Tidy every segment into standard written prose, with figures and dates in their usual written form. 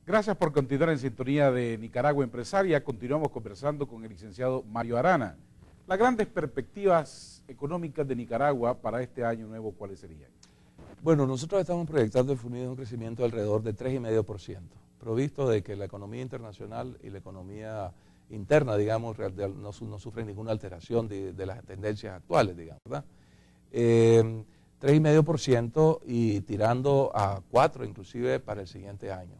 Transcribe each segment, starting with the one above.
Gracias por continuar en sintonía de Nicaragua Empresaria. Continuamos conversando con el licenciado Mario Arana. Las grandes perspectivas económicas de Nicaragua para este año nuevo, ¿cuáles serían? Bueno, nosotros estamos proyectando el FUNID un crecimiento de alrededor de 3,5%, provisto de que la economía internacional y la economía interna, digamos, no sufren ninguna alteración de las tendencias actuales, digamos, ¿verdad? 3,5% y tirando a 4% inclusive para el siguiente año.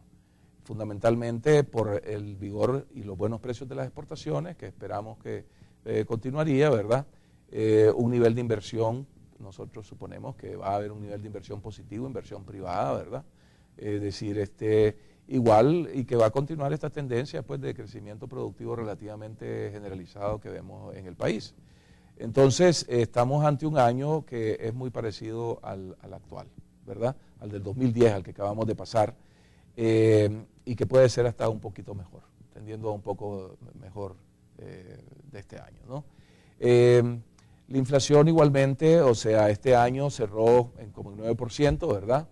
Fundamentalmente por el vigor y los buenos precios de las exportaciones, que esperamos que continuaría, ¿verdad? Un nivel de inversión, nosotros suponemos que va a haber un nivel de inversión positivo, inversión privada, ¿verdad? Es decir, igual y que va a continuar esta tendencia pues, de crecimiento productivo relativamente generalizado que vemos en el país. Entonces, estamos ante un año que es muy parecido al actual, ¿verdad? Al del 2010, al que acabamos de pasar. Y que puede ser hasta un poquito mejor, tendiendo a un poco mejor de este año, ¿no? La inflación igualmente, o sea, este año cerró en como el 9%, ¿verdad?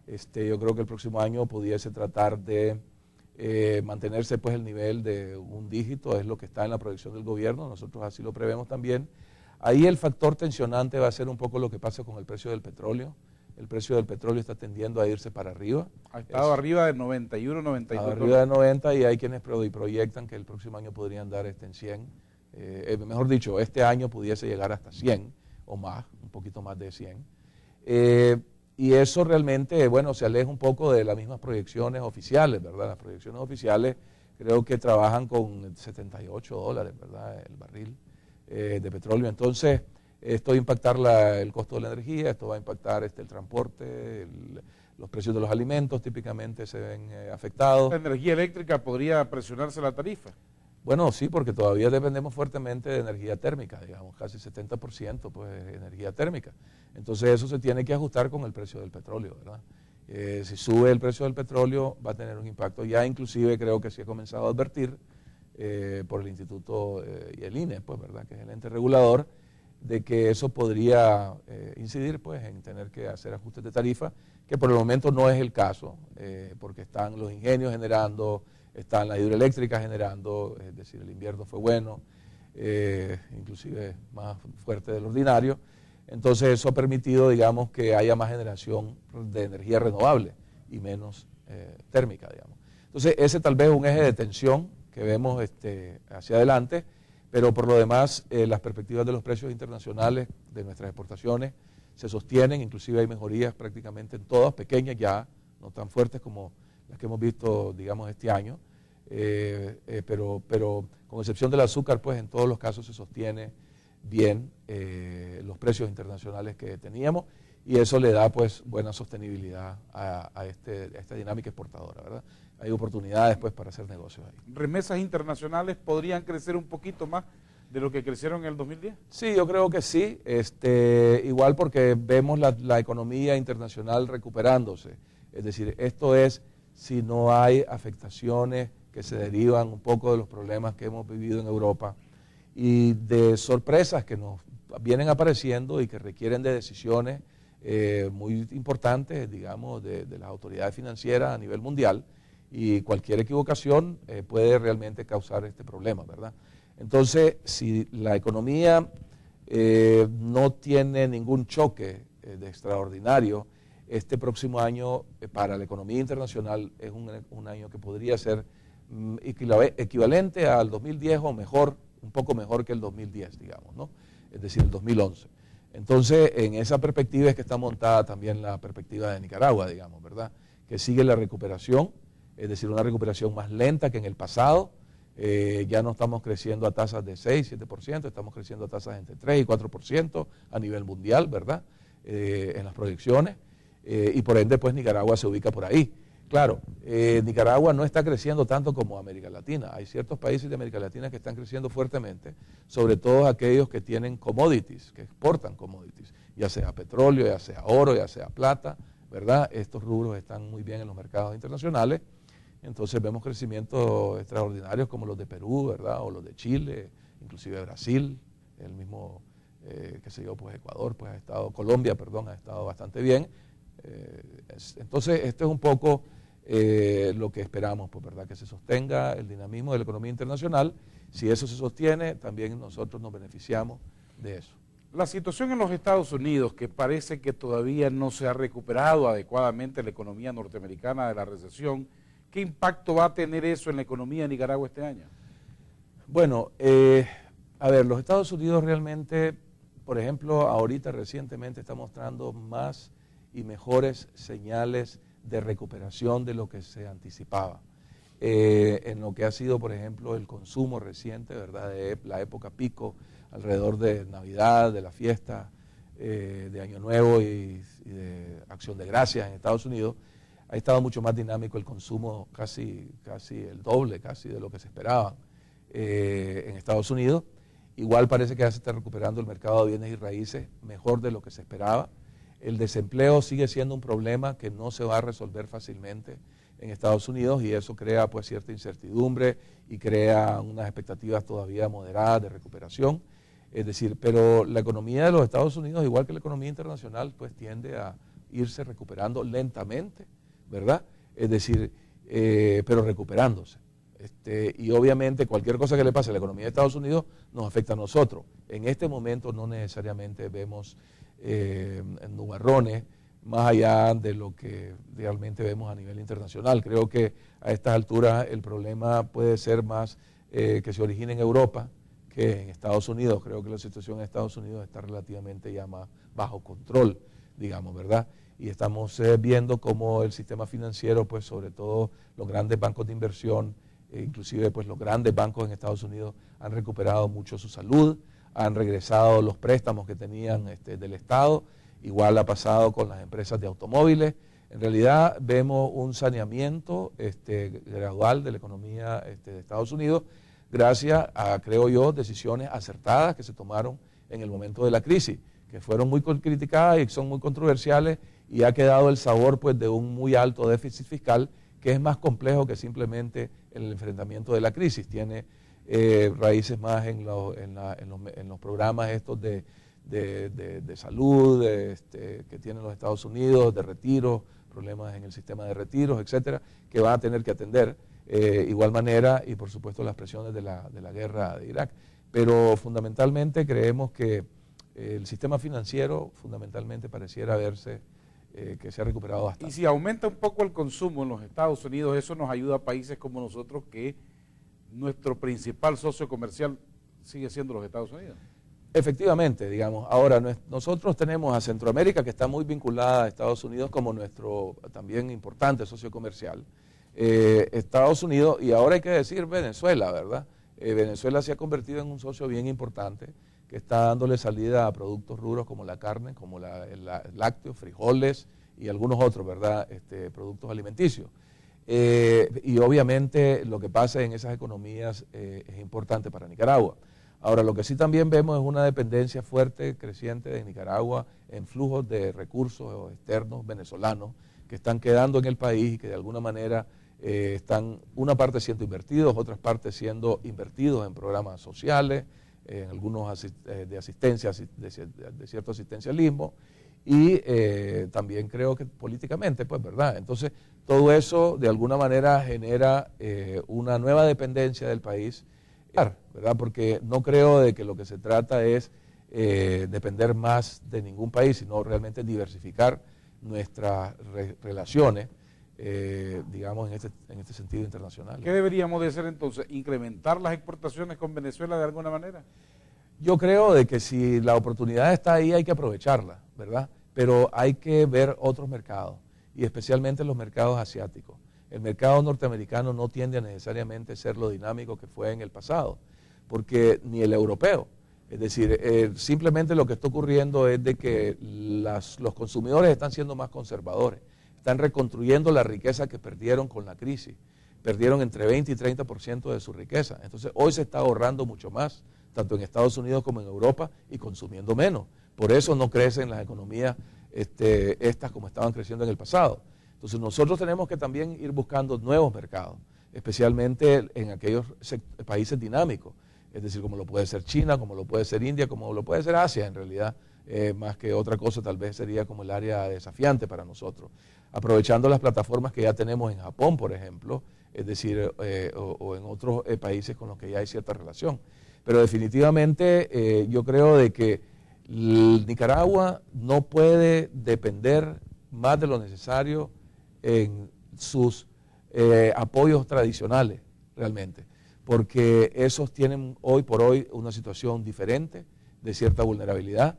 Yo creo que el próximo año pudiese tratar de mantenerse pues el nivel de un dígito, es lo que está en la proyección del gobierno, nosotros así lo prevemos también. Ahí el factor tensionante va a ser un poco lo que pasa con el precio del petróleo. El precio del petróleo está tendiendo a irse para arriba. Ha estado arriba de 91, 92 arriba de 90 y hay quienes proyectan que el próximo año podrían andar en 100. Mejor dicho, este año pudiese llegar hasta 100 o más, un poquito más de 100. Y eso realmente, bueno, se aleja un poco de las mismas proyecciones oficiales, ¿verdad? Las proyecciones oficiales creo que trabajan con $78, ¿verdad? El barril de petróleo. Entonces, esto va a impactar el costo de la energía, esto va a impactar el transporte, los precios de los alimentos típicamente se ven afectados. ¿La energía eléctrica podría presionarse la tarifa? Bueno, sí, porque todavía dependemos fuertemente de energía térmica, digamos, casi 70% pues energía térmica. Entonces eso se tiene que ajustar con el precio del petróleo, ¿verdad? Si sube el precio del petróleo va a tener un impacto. Ya inclusive creo que se ha comenzado a advertir por el Instituto y el INE, pues, ¿verdad? Que es el ente regulador, de que eso podría incidir pues, en tener que hacer ajustes de tarifa, que por el momento no es el caso, porque están los ingenios generando, están las hidroeléctricas generando, es decir, el invierno fue bueno, inclusive más fuerte del ordinario. Entonces eso ha permitido, digamos, que haya más generación de energía renovable y menos térmica, digamos. Entonces ese tal vez es un eje de tensión que vemos hacia adelante, pero por lo demás las perspectivas de los precios internacionales de nuestras exportaciones se sostienen, inclusive hay mejorías prácticamente en todas, pequeñas ya, no tan fuertes como las que hemos visto, digamos, este año, pero con excepción del azúcar, pues en todos los casos se sostiene bien los precios internacionales que teníamos y eso le da pues buena sostenibilidad a esta dinámica exportadora, ¿verdad? Hay oportunidades pues para hacer negocios ahí. ¿Remesas internacionales podrían crecer un poquito más de lo que crecieron en el 2010? Sí, yo creo que sí, igual porque vemos la economía internacional recuperándose, es decir, esto es si no hay afectaciones que se derivan un poco de los problemas que hemos vivido en Europa y de sorpresas que nos vienen apareciendo y que requieren de decisiones muy importantes, digamos, de las autoridades financieras a nivel mundial, y cualquier equivocación puede realmente causar este problema, ¿verdad? Entonces, si la economía no tiene ningún choque de extraordinario, este próximo año para la economía internacional es un año que podría ser equivalente al 2010 o mejor, un poco mejor que el 2010, digamos, ¿no? Es decir, el 2011. Entonces, en esa perspectiva es que está montada también la perspectiva de Nicaragua, digamos, ¿verdad? Que sigue la recuperación, es decir, una recuperación más lenta que en el pasado. Ya no estamos creciendo a tasas de 6, 7%, estamos creciendo a tasas entre 3 y 4% a nivel mundial, ¿verdad? En las proyecciones, y por ende, pues Nicaragua se ubica por ahí. Claro, Nicaragua no está creciendo tanto como América Latina. Hay ciertos países de América Latina que están creciendo fuertemente, sobre todo aquellos que tienen commodities, que exportan commodities, ya sea petróleo, ya sea oro, ya sea plata, ¿verdad? Estos rubros están muy bien en los mercados internacionales. Entonces vemos crecimientos extraordinarios como los de Perú, ¿verdad? O los de Chile, inclusive Brasil, el mismo, qué sé yo, pues Ecuador, pues ha estado, Colombia, perdón, ha estado bastante bien. Entonces, este es un poco lo que esperamos, pues, ¿verdad? Que se sostenga el dinamismo de la economía internacional. Si eso se sostiene, también nosotros nos beneficiamos de eso. La situación en los Estados Unidos, que parece que todavía no se ha recuperado adecuadamente la economía norteamericana de la recesión, ¿qué impacto va a tener eso en la economía de Nicaragua este año? Bueno, a ver, los Estados Unidos realmente, por ejemplo, ahorita recientemente está mostrando más y mejores señales de recuperación de lo que se anticipaba. En lo que ha sido, por ejemplo, el consumo reciente, ¿verdad? De la época pico, alrededor de Navidad, de la fiesta de Año Nuevo y de Acción de Gracias en Estados Unidos, ha estado mucho más dinámico el consumo, casi el doble, casi de lo que se esperaba en Estados Unidos. Igual parece que ya se está recuperando el mercado de bienes y raíces mejor de lo que se esperaba. El desempleo sigue siendo un problema que no se va a resolver fácilmente en Estados Unidos y eso crea pues cierta incertidumbre y crea unas expectativas todavía moderadas de recuperación. Es decir, pero la economía de los Estados Unidos, igual que la economía internacional, pues tiende a irse recuperando lentamente, ¿verdad? Es decir, pero recuperándose. Y obviamente cualquier cosa que le pase a la economía de Estados Unidos nos afecta a nosotros. En este momento no necesariamente vemos nubarrones más allá de lo que realmente vemos a nivel internacional. Creo que a estas alturas el problema puede ser más que se origine en Europa que en Estados Unidos. Creo que la situación en Estados Unidos está relativamente ya más bajo control, digamos, ¿verdad? Y estamos viendo cómo el sistema financiero, pues sobre todo los grandes bancos de inversión, inclusive pues los grandes bancos en Estados Unidos han recuperado mucho su salud, han regresado los préstamos que tenían del Estado, igual ha pasado con las empresas de automóviles. En realidad vemos un saneamiento gradual de la economía de Estados Unidos, gracias a, creo yo, decisiones acertadas que se tomaron en el momento de la crisis, que fueron muy criticadas y son muy controversiales y ha quedado el sabor pues de un muy alto déficit fiscal que es más complejo que simplemente el enfrentamiento de la crisis. Tiene raíces más en los programas estos de salud que tienen los Estados Unidos, de retiro, problemas en el sistema de retiros, etcétera, que van a tener que atender. Igual manera y por supuesto las presiones de la guerra de Irak. Pero fundamentalmente creemos que el sistema financiero fundamentalmente pareciera verse que se ha recuperado bastante. Y si aumenta un poco el consumo en los Estados Unidos, eso nos ayuda a países como nosotros que nuestro principal socio comercial sigue siendo los Estados Unidos. Efectivamente, digamos. Ahora, nosotros tenemos a Centroamérica que está muy vinculada a Estados Unidos como nuestro también importante socio comercial. Estados Unidos, y ahora hay que decir Venezuela, ¿verdad? Venezuela se ha convertido en un socio bien importante que está dándole salida a productos rubros como la carne, como el lácteo, frijoles y algunos otros, ¿verdad? Productos alimenticios. Y obviamente lo que pasa en esas economías es importante para Nicaragua. Ahora, lo que sí también vemos es una dependencia fuerte, creciente de Nicaragua en flujos de recursos externos venezolanos que están quedando en el país y que de alguna manera están una parte siendo invertidos, otras partes siendo invertidos en programas sociales, en algunos de asistencia, de cierto asistencialismo y también creo que políticamente, pues, ¿verdad? Entonces, todo eso de alguna manera genera una nueva dependencia del país, ¿verdad? Porque no creo de que lo que se trata es depender más de ningún país, sino realmente diversificar nuestras relaciones, digamos, en este sentido internacional. ¿Qué deberíamos de hacer entonces? ¿Incrementar las exportaciones con Venezuela de alguna manera? Yo creo de que si la oportunidad está ahí hay que aprovecharla, ¿verdad? Pero hay que ver otros mercados y especialmente los mercados asiáticos. El mercado norteamericano no tiende a necesariamente ser lo dinámico que fue en el pasado, porque ni el europeo. Es decir, simplemente lo que está ocurriendo es de que los consumidores están siendo más conservadores, están reconstruyendo la riqueza que perdieron con la crisis, perdieron entre 20 y 30% de su riqueza. Entonces hoy se está ahorrando mucho más, tanto en Estados Unidos como en Europa, y consumiendo menos. Por eso no crecen las economías estas como estaban creciendo en el pasado. Entonces nosotros tenemos que también ir buscando nuevos mercados, especialmente en aquellos países dinámicos, es decir, como lo puede ser China, como lo puede ser India, como lo puede ser Asia en realidad, más que otra cosa tal vez sería como el área desafiante para nosotros. aprovechando las plataformas que ya tenemos en Japón, por ejemplo, es decir, o en otros países con los que ya hay cierta relación. Pero definitivamente yo creo de que Nicaragua no puede depender más de lo necesario en sus apoyos tradicionales, realmente, porque esos tienen hoy por hoy una situación diferente, de cierta vulnerabilidad.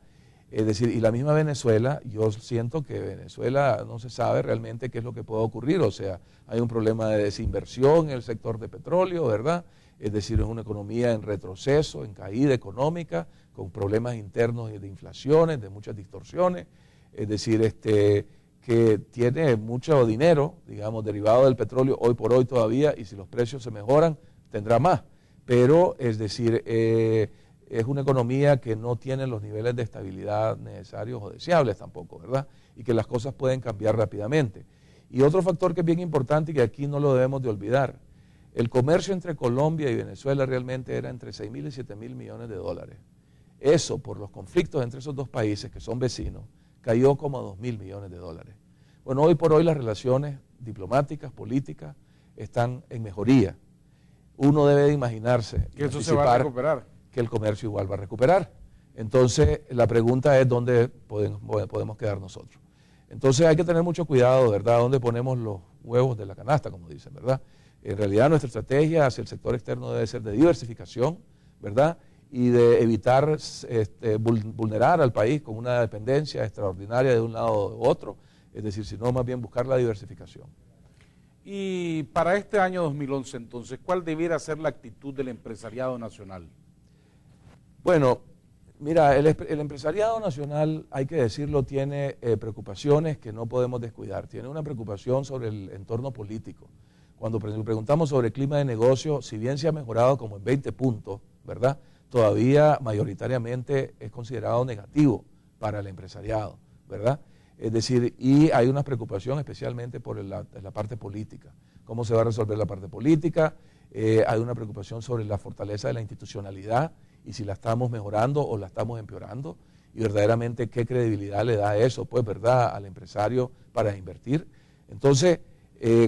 Es decir, y la misma Venezuela, yo siento que Venezuela no se sabe realmente qué es lo que puede ocurrir, o sea, hay un problema de desinversión en el sector de petróleo, ¿verdad? Es decir, es una economía en retroceso, en caída económica, con problemas internos de inflaciones, de muchas distorsiones, es decir, que tiene mucho dinero, digamos, derivado del petróleo hoy por hoy todavía, y si los precios se mejoran, tendrá más. Pero, es decir, es una economía que no tiene los niveles de estabilidad necesarios o deseables tampoco, ¿verdad? Y que las cosas pueden cambiar rápidamente. Y otro factor que es bien importante y que aquí no lo debemos de olvidar, el comercio entre Colombia y Venezuela realmente era entre 6.000 y 7.000 millones de dólares. Eso, por los conflictos entre esos dos países que son vecinos, cayó como a 2.000 millones de dólares. Bueno, hoy por hoy las relaciones diplomáticas, políticas, están en mejoría. Uno debe de imaginarse que eso se va a recuperar, que el comercio igual va a recuperar. Entonces, la pregunta es dónde podemos quedar nosotros. Entonces, hay que tener mucho cuidado, ¿verdad?, dónde ponemos los huevos de la canasta, como dicen, ¿verdad? En realidad, nuestra estrategia hacia el sector externo debe ser de diversificación, ¿verdad?, y de evitar vulnerar al país con una dependencia extraordinaria de un lado o de otro, es decir, sino más bien buscar la diversificación. Y para este año 2011, entonces, ¿cuál debiera ser la actitud del empresariado nacional? Bueno, mira, el empresariado nacional, hay que decirlo, tiene preocupaciones que no podemos descuidar. Tiene una preocupación sobre el entorno político. Cuando preguntamos sobre el clima de negocio, si bien se ha mejorado como en 20 puntos, ¿verdad?, todavía mayoritariamente es considerado negativo para el empresariado, ¿verdad? Es decir, y hay una preocupación especialmente por la parte política. ¿Cómo se va a resolver la parte política? Hay una preocupación sobre la fortaleza de la institucionalidad y si la estamos mejorando o la estamos empeorando, y verdaderamente qué credibilidad le da eso, pues, ¿verdad?, al empresario para invertir. Entonces,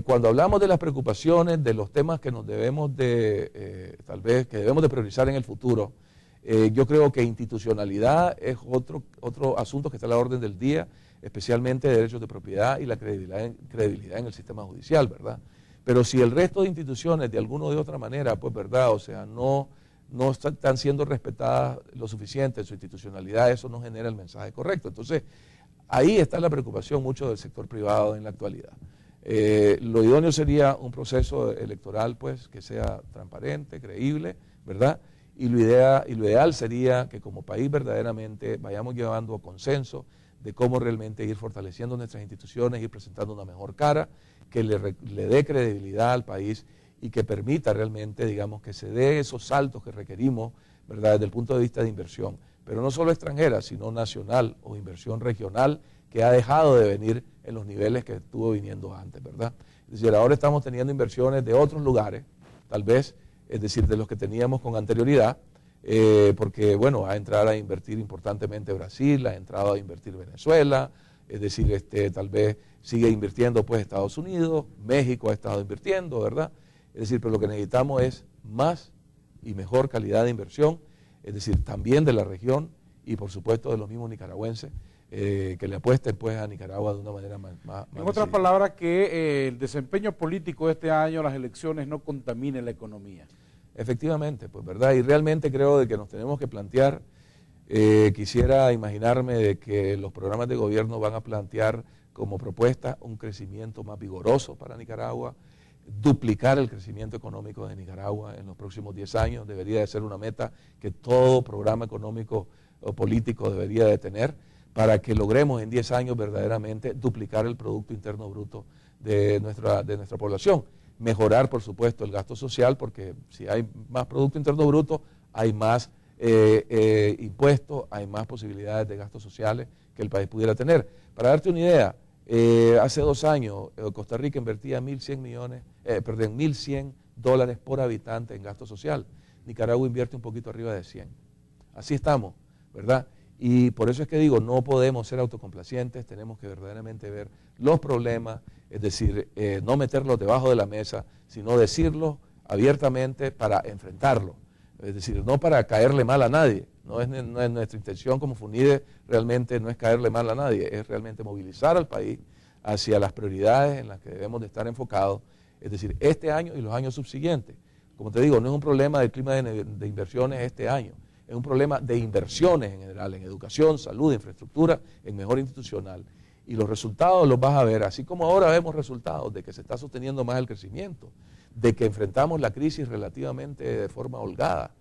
cuando hablamos de las preocupaciones, de los temas que nos debemos de, tal vez, que debemos de priorizar en el futuro, yo creo que institucionalidad es otro asunto que está a la orden del día, especialmente derechos de propiedad y la credibilidad en el sistema judicial, ¿verdad? Pero si el resto de instituciones, de alguna o de otra manera, pues, ¿verdad?, o sea, no están siendo respetadas lo suficiente en su institucionalidad, eso no genera el mensaje correcto. Entonces, ahí está la preocupación mucho del sector privado en la actualidad. Lo idóneo sería un proceso electoral, pues, que sea transparente, creíble, ¿verdad? Y lo ideal sería que como país verdaderamente vayamos llevando consenso de cómo realmente ir fortaleciendo nuestras instituciones, ir presentando una mejor cara, que le dé credibilidad al país y que permita realmente, digamos, que se dé esos saltos que requerimos, ¿verdad?, desde el punto de vista de inversión, pero no solo extranjera, sino nacional o inversión regional, que ha dejado de venir en los niveles que estuvo viniendo antes, ¿verdad? Es decir, ahora estamos teniendo inversiones de otros lugares, tal vez, es decir, de los que teníamos con anterioridad, porque, bueno, ha entrado a invertir importantemente Brasil, ha entrado a invertir Venezuela, es decir, tal vez sigue invirtiendo, pues, Estados Unidos, México ha estado invirtiendo, ¿verdad? Es decir, pero lo que necesitamos es más y mejor calidad de inversión, es decir, también de la región y, por supuesto, de los mismos nicaragüenses, que le apuesten, pues, a Nicaragua de una manera más en otras palabras, que el desempeño político de este año, las elecciones, no contaminen la economía. Efectivamente, pues, ¿verdad? Y realmente creo de que nos tenemos que plantear, quisiera imaginarme de que los programas de gobierno van a plantear como propuesta un crecimiento más vigoroso para Nicaragua, duplicar el crecimiento económico de Nicaragua en los próximos 10 años, debería de ser una meta que todo programa económico o político debería de tener, para que logremos en 10 años verdaderamente duplicar el Producto Interno Bruto de nuestra población. Mejorar, por supuesto, el gasto social, porque si hay más Producto Interno Bruto, hay más impuestos, hay más posibilidades de gastos sociales que el país pudiera tener. Para darte una idea, hace 2 años Costa Rica invertía $1.100 por habitante en gasto social. Nicaragua invierte un poquito arriba de 100. Así estamos, ¿verdad? Y por eso es que digo, no podemos ser autocomplacientes, tenemos que verdaderamente ver los problemas, es decir, no meterlos debajo de la mesa, sino decirlos abiertamente para enfrentarlo. Es decir, no para caerle mal a nadie. No es nuestra intención como FUNIDE, realmente no es caerle mal a nadie, es realmente movilizar al país hacia las prioridades en las que debemos de estar enfocados, es decir, este año y los años subsiguientes. Como te digo, no es un problema del clima de inversiones este año, es un problema de inversiones en general, en educación, salud, infraestructura, en mejora institucional. Y los resultados los vas a ver, así como ahora vemos resultados de que se está sosteniendo más el crecimiento, de que enfrentamos la crisis relativamente de forma holgada,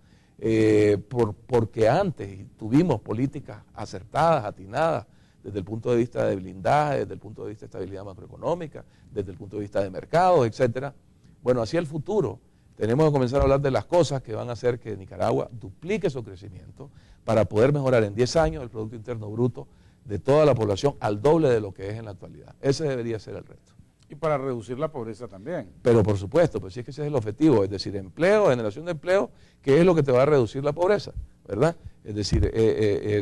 porque antes tuvimos políticas acertadas, atinadas, desde el punto de vista de blindaje, desde el punto de vista de estabilidad macroeconómica, desde el punto de vista de mercados, etcétera. Bueno, hacia el futuro tenemos que comenzar a hablar de las cosas que van a hacer que Nicaragua duplique su crecimiento para poder mejorar en 10 años el Producto Interno Bruto de toda la población al doble de lo que es en la actualidad. Ese debería ser el reto. Y para reducir la pobreza también. Pero por supuesto, pues sí, es que ese es el objetivo, es decir, empleo, generación de empleo, que es lo que te va a reducir la pobreza, ¿verdad? Es decir,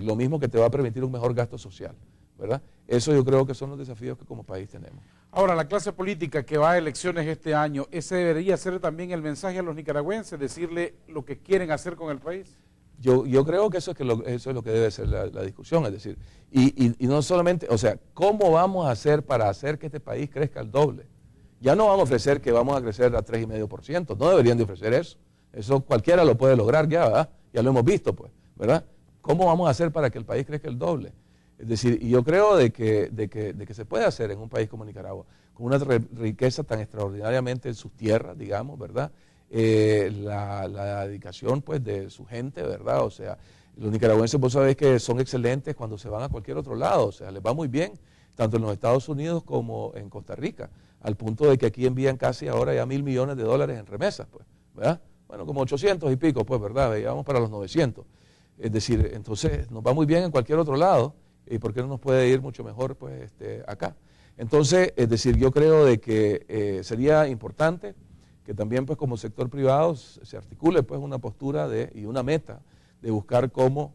lo mismo que te va a permitir un mejor gasto social, ¿verdad? Eso yo creo que son los desafíos que como país tenemos. Ahora, la clase política que va a elecciones este año, ¿ese debería ser también el mensaje a los nicaragüenses, decirle lo que quieren hacer con el país? Yo creo que eso es lo que debe ser la discusión, es decir, y no solamente, o sea, ¿cómo vamos a hacer para hacer que este país crezca al doble? Ya no vamos a ofrecer que vamos a crecer a 3,5%, no deberían de ofrecer eso cualquiera lo puede lograr ya, ¿verdad? Ya lo hemos visto, pues, ¿verdad? ¿Cómo vamos a hacer para que el país crezca el doble? Es decir, y yo creo de que se puede hacer en un país como Nicaragua, con una riqueza tan extraordinariamente en sus tierras, digamos, ¿verdad? La dedicación pues de su gente, ¿verdad? O sea, los nicaragüenses vos sabés que son excelentes cuando se van a cualquier otro lado, o sea, les va muy bien, tanto en los Estados Unidos como en Costa Rica, al punto de que aquí envían casi ahora ya $1.000 millones en remesas, pues, ¿verdad? Bueno, como 800 y pico, pues, ¿verdad? Ya vamos para los 900. Es decir, entonces nos va muy bien en cualquier otro lado, ¿y por qué no nos puede ir mucho mejor, pues, acá? Entonces, es decir, yo creo de que sería importante que también pues como sector privado se articule pues una postura y una meta de buscar cómo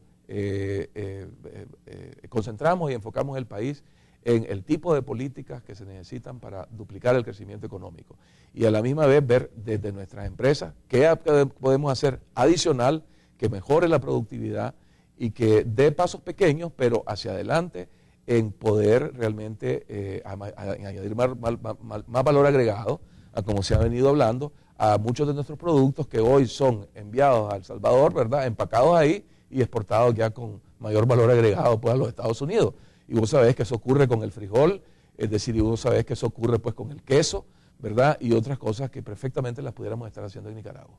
concentramos y enfocamos el país en el tipo de políticas que se necesitan para duplicar el crecimiento económico. Y a la misma vez ver desde nuestras empresas qué podemos hacer adicional que mejore la productividad y que dé pasos pequeños, pero hacia adelante en poder realmente añadir más valor agregado, a como se ha venido hablando, a muchos de nuestros productos que hoy son enviados a El Salvador, ¿verdad?, empacados ahí y exportados ya con mayor valor agregado pues a los Estados Unidos. Y vos sabés que eso ocurre con el frijol, es decir, y vos sabés que eso ocurre pues con el queso, ¿verdad?, y otras cosas que perfectamente las pudiéramos estar haciendo en Nicaragua.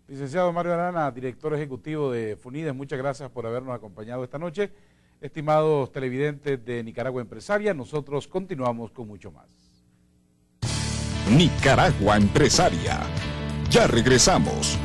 Licenciado Mario Arana, director ejecutivo de FUNIDE, muchas gracias por habernos acompañado esta noche. Estimados televidentes de Nicaragua Empresaria, nosotros continuamos con mucho más. Nicaragua Empresaria. Ya regresamos.